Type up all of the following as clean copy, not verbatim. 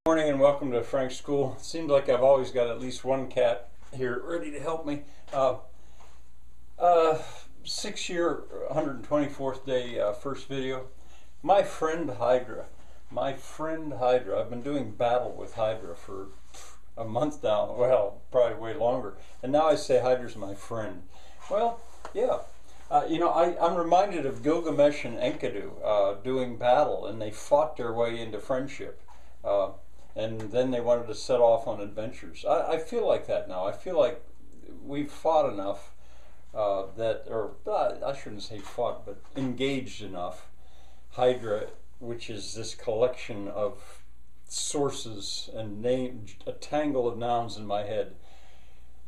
Morning and welcome to Frank's School. It seems like I've always got at least one cat here ready to help me. 6-year, 124th day, first video. My Friend Hydra. My Friend Hydra. I've been doing battle with Hydra for a month now. Well, probably way longer. And now I say Hydra's my friend. Well, yeah. I'm reminded of Gilgamesh and Enkidu doing battle, and they fought their way into friendship. And then they wanted to set off on adventures. I feel like that now. I feel like we've fought enough I shouldn't say fought, but engaged enough. Hydra, which is this collection of sources and names, a tangle of nouns in my head.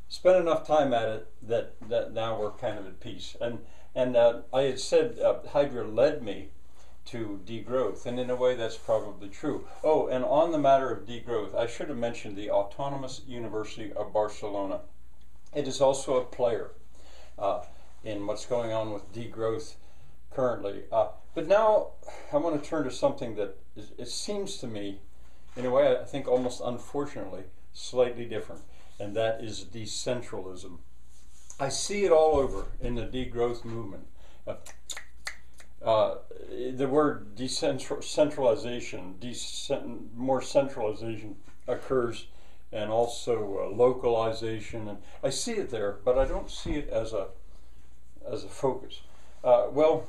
Spent enough time at it that now we're kind of at peace. And I had said Hydra led me to degrowth, and in a way that's probably true. Oh, and on the matter of degrowth, I should have mentioned the Autonomous University of Barcelona. It is also a player in what's going on with degrowth currently. But now I want to turn to something that it seems to me, in a way I think almost unfortunately, slightly different, and that is decentralism. I see it all over in the degrowth movement. The word decentralization, more centralization occurs, and also localization, and I see it there, but I don't see it as a focus. Well,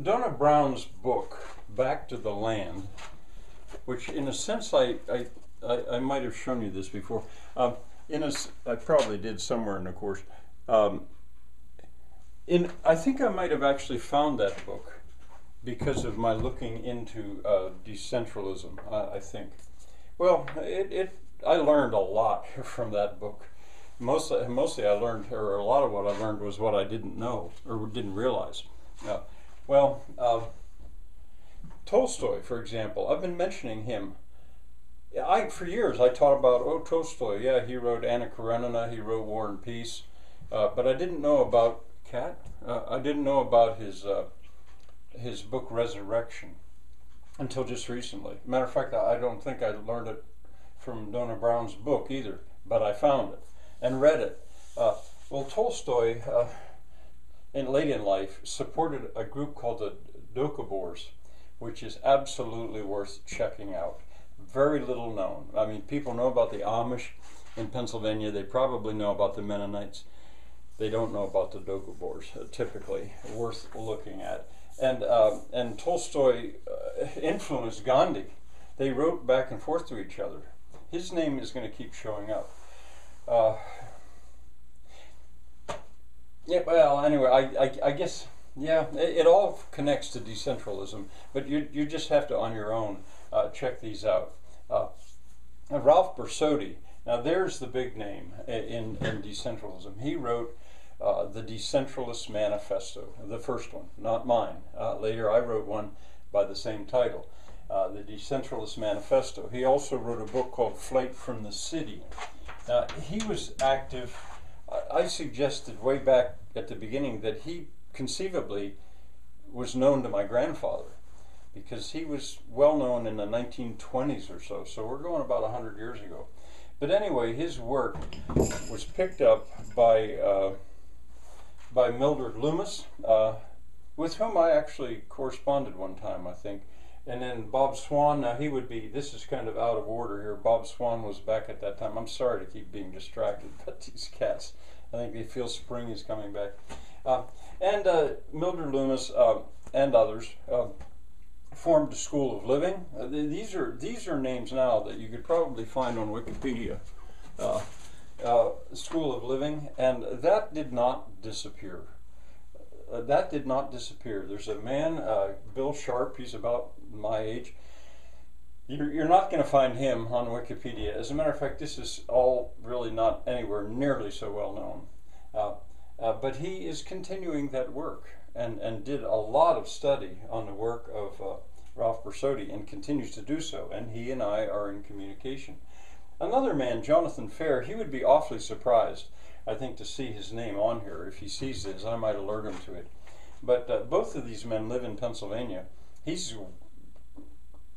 Donna Brown's book, Back to the Land, which in a sense I might have shown you this before. I probably did somewhere in the course. I think I might have actually found that book because of my looking into decentralism, I think. Well, I learned a lot from that book. Mostly I learned, or a lot of what I learned was what I didn't know or didn't realize. Tolstoy, for example, I've been mentioning him. For years I taught about, Tolstoy, yeah, he wrote Anna Karenina, he wrote War and Peace, but I didn't know about I didn't know about his book Resurrection until just recently. Matter of fact, I don't think I learned it from Donna Brown's book either, but I found it and read it. Well, Tolstoy, late in life, supported a group called the Doukhobors, which is absolutely worth checking out. Very little known. I mean, people know about the Amish in Pennsylvania. They probably know about the Mennonites. They don't know about the Doukhobors, typically. Worth looking at. And Tolstoy influenced Gandhi. They wrote back and forth to each other. His name is going to keep showing up. Yeah, well, anyway, I guess, yeah, it all connects to decentralism, but you just have to, on your own, check these out. Ralph Bersotti, now there's the big name in decentralism. He wrote the Decentralist Manifesto, the first one, not mine. Later I wrote one by the same title, the Decentralist Manifesto. He also wrote a book called Flight from the City. He was active. I suggested way back at the beginning that he conceivably was known to my grandfather, because he was well known in the 1920s or so. So we're going about 100 years ago. But anyway, his work was picked up by Mildred Loomis, with whom I actually corresponded one time, I think. And then Bob Swan, now he would be, this is kind of out of order here, Bob Swan was back at that time. I'm sorry to keep being distracted, but these cats, I think they feel spring is coming back. Mildred Loomis and others formed the School of Living. These are names now that you could probably find on Wikipedia. School of Living, and that did not disappear. There's a man, Bill Sharp, he's about my age. You're not going to find him on Wikipedia. As a matter of fact, this is all really not anywhere nearly so well known. But he is continuing that work and did a lot of study on the work of Ralph Bersotti and continues to do so, and he and I are in communication. Another man, Jonathan Fair, he would be awfully surprised, I think, to see his name on here. If he sees this, I might alert him to it. But both of these men live in Pennsylvania. He's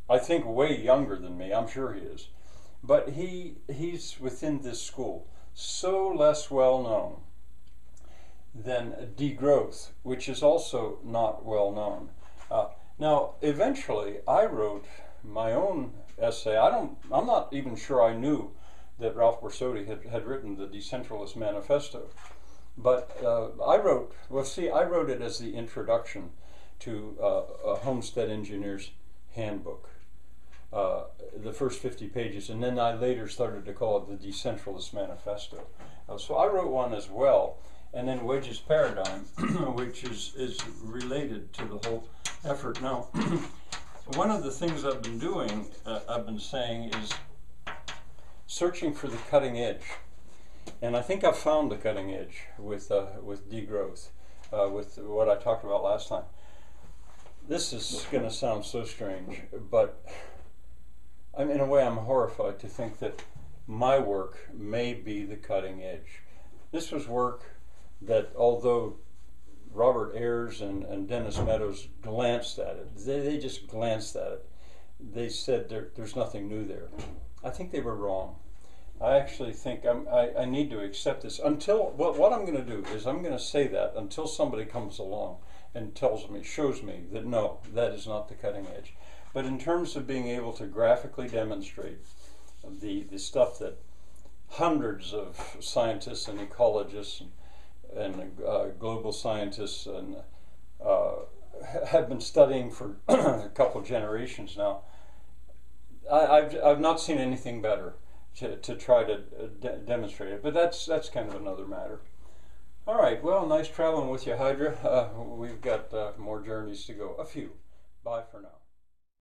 I think, way younger than me. I'm sure he is. But he's within this school, so less well known than degrowth, which is also not well known. Now, eventually, I wrote my own essay. I'm not even sure I knew that Ralph Bersodi had written the Decentralist Manifesto. But I wrote it as the introduction to a homestead engineer's handbook, the first 50 pages, and then I later started to call it the Decentralist Manifesto. So I wrote one as well, and then Wedge's Paradigm, which is related to the whole effort. Now, one of the things I've been doing, I've been saying, is searching for the cutting edge. And I think I've found the cutting edge with degrowth, with what I talked about last time. This is going to sound so strange, but in a way I'm horrified to think that my work may be the cutting edge. This was work that, although Robert Ayers and Dennis Meadows glanced at it, they just glanced at it. They said there's nothing new there. I think they were wrong. I actually think I need to accept this until, what I'm going to do is I'm going to say that until somebody comes along and tells me, shows me that no, that is not the cutting edge. But in terms of being able to graphically demonstrate the stuff that hundreds of scientists and ecologists and global scientists and have been studying for a couple of generations now, I've not seen anything better to try to demonstrate it. But that's kind of another matter. All right, well, nice traveling with you, Hydra. We've got more journeys to go. A few. Bye for now.